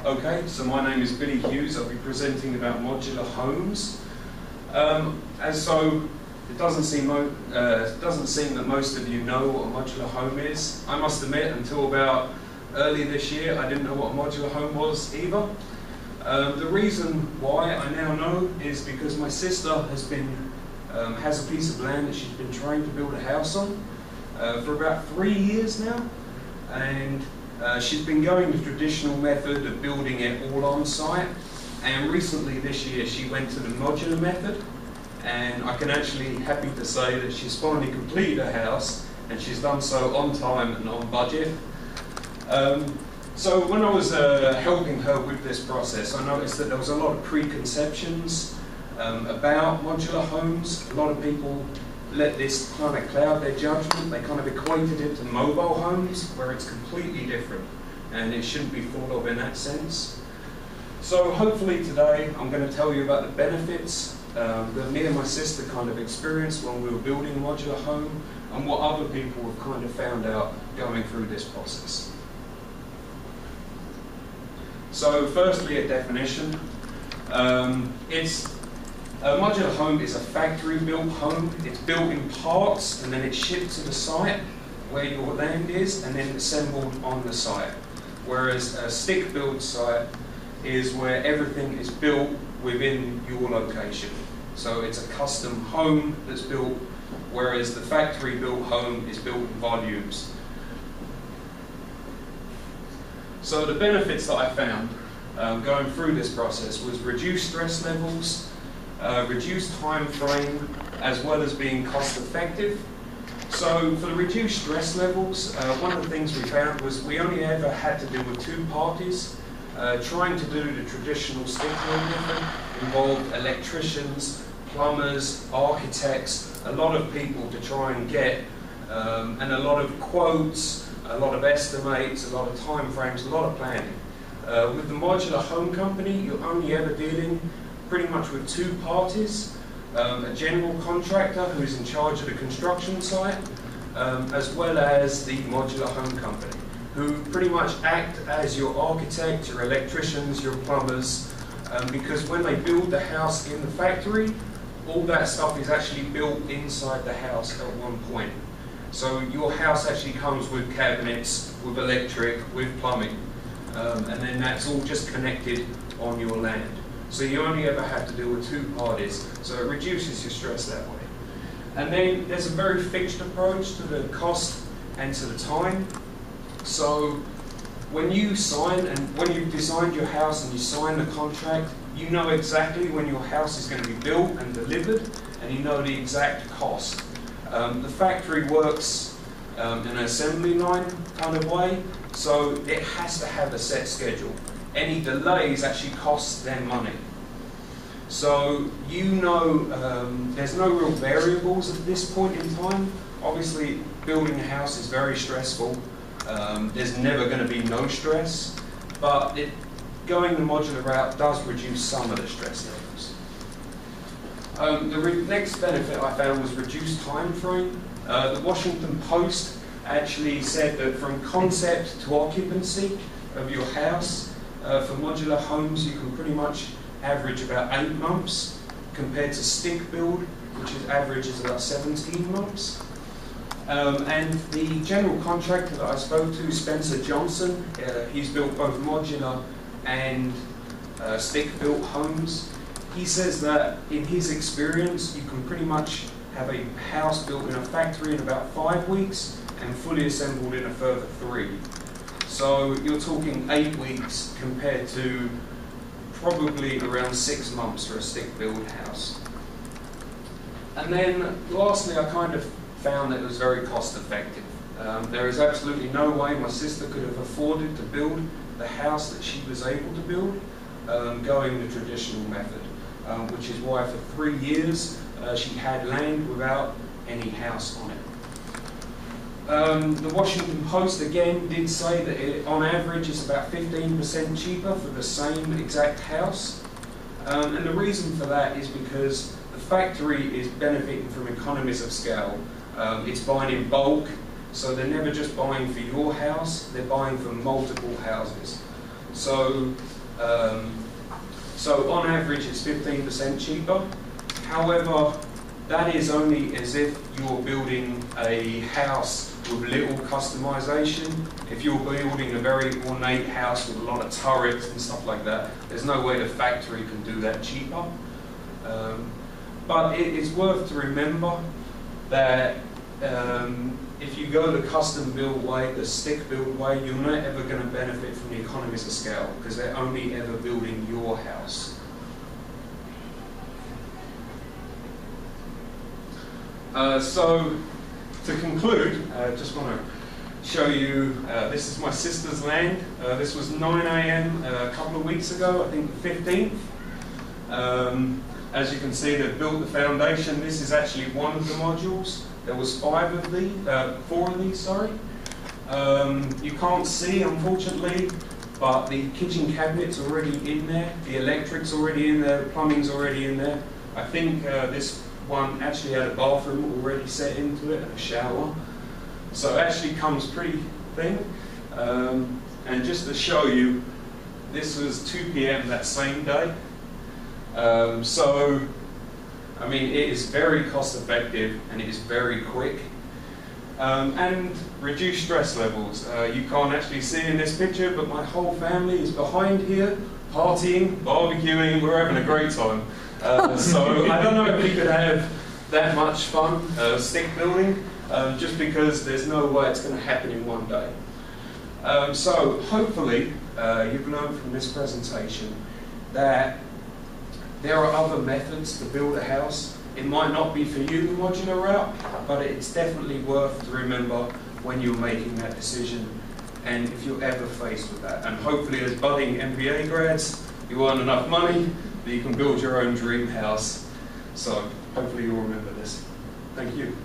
Okay, so my name is Billy Hughes. I'll be presenting about modular homes. It doesn't seem that most of you know what a modular home is. I must admit, until about early this year, I didn't know what a modular home was either. The reason why I now know is because my sister has a piece of land that she's been trying to build a house on for about 3 years now, and she's been going the traditional method of building it all on site, and recently this year she went to the modular method, and I can actually happy to say that she's finally completed her house, and she's done so on time and on budget. So when I was helping her with this process, I noticed that there was a lot of preconceptions about modular homes. A lot of people let this kind of cloud their judgment. They kind of equated it to mobile homes, where it's completely different, and it shouldn't be thought of in that sense. So hopefully today I'm going to tell you about the benefits that me and my sister kind of experienced when we were building a modular home, and what other people have kind of found out going through this process. So firstly, a definition. A modular home is a factory-built home. It's built in parts and then it's shipped to the site where your land is and then assembled on the site. Whereas a stick-built site is where everything is built within your location. So it's a custom home that's built, whereas the factory-built home is built in volumes. So the benefits that I found going through this process was reduced stress levels, reduced time frame, as well as being cost effective. So for the reduced stress levels, one of the things we found was we only ever had to deal with 2 parties. Trying to do the traditional stick-build method involved electricians, plumbers, architects, a lot of people to try and get, and a lot of quotes, a lot of estimates, a lot of time frames, a lot of planning. With the modular home company, you're only ever dealing pretty much with 2 parties, a general contractor who's in charge of the construction site, as well as the modular home company, who pretty much act as your architect, your electricians, your plumbers, because when they build the house in the factory, all that stuff is actually built inside the house at one point. So your house actually comes with cabinets, with electric, with plumbing, and then that's all just connected on your land. So you only ever have to deal with 2 parties, so it reduces your stress that way. And then there's a very fixed approach to the cost and to the time. So when you sign, and when you've designed your house and you sign the contract, you know exactly when your house is going to be built and delivered, and you know the exact cost. The factory works in an assembly line kind of way, so it has to have a set schedule. Any delays actually cost them money. So you know there's no real variables at this point in time. Obviously, building a house is very stressful. There's never going to be no stress, but going the modular route does reduce some of the stress levels. The next benefit I found was reduced time frame. The Washington Post actually said that from concept to occupancy of your house, for modular homes you can pretty much average about 8 months, compared to stick build, which is about 17 months. And the general contractor that I spoke to, Spencer Johnson, he's built both modular and stick-built homes. He says that in his experience, you can pretty much have a house built in a factory in about 5 weeks and fully assembled in a further 3. So you're talking 8 weeks compared to probably around 6 months for a stick-built house. And then lastly, I kind of found that it was very cost effective. There is absolutely no way my sister could have afforded to build the house that she was able to build going the traditional method, which is why for 3 years she had land without any house on it. The Washington Post again did say that it, on average, is about 15% cheaper for the same exact house. And the reason for that is because the factory is benefiting from economies of scale. It's buying in bulk, so they're never just buying for your house, they're buying for multiple houses. So, so on average it's 15% cheaper. However, that is only as if you're building a house with little customization. If you're building a very ornate house with a lot of turrets and stuff like that, there's no way the factory can do that cheaper. But it's worth to remember that if you go the custom build way, the stick build way, you're not ever going to benefit from the economies of scale because they're only ever building your house. So to conclude, I just want to show you, this is my sister's land. This was 9 AM a couple of weeks ago, I think the 15th. As you can see, they've built the foundation. This is actually one of the modules. There was 4 of these, sorry. You can't see, unfortunately, but the kitchen cabinet's already in there, the electric's already in there, the plumbing's already in there. I think this one actually had a bathroom already set into it and a shower. So it actually comes pretty thin. And just to show you, this was 2 PM that same day. So, I mean, it is very cost effective and it is very quick. And reduce stress levels. You can't actually see in this picture, but my whole family is behind here, partying, barbecuing, we're having a great time. So I don't know if we could have that much fun stick building, just because there's no way it's going to happen in one day. So hopefully you've learned from this presentation that there are other methods to build a house. It might not be for you, the modular route, but it's definitely worth to remember when you're making that decision and if you're ever faced with that. And hopefully as budding MBA grads, you earn enough money that you can build your own dream house. So hopefully you'll remember this. Thank you.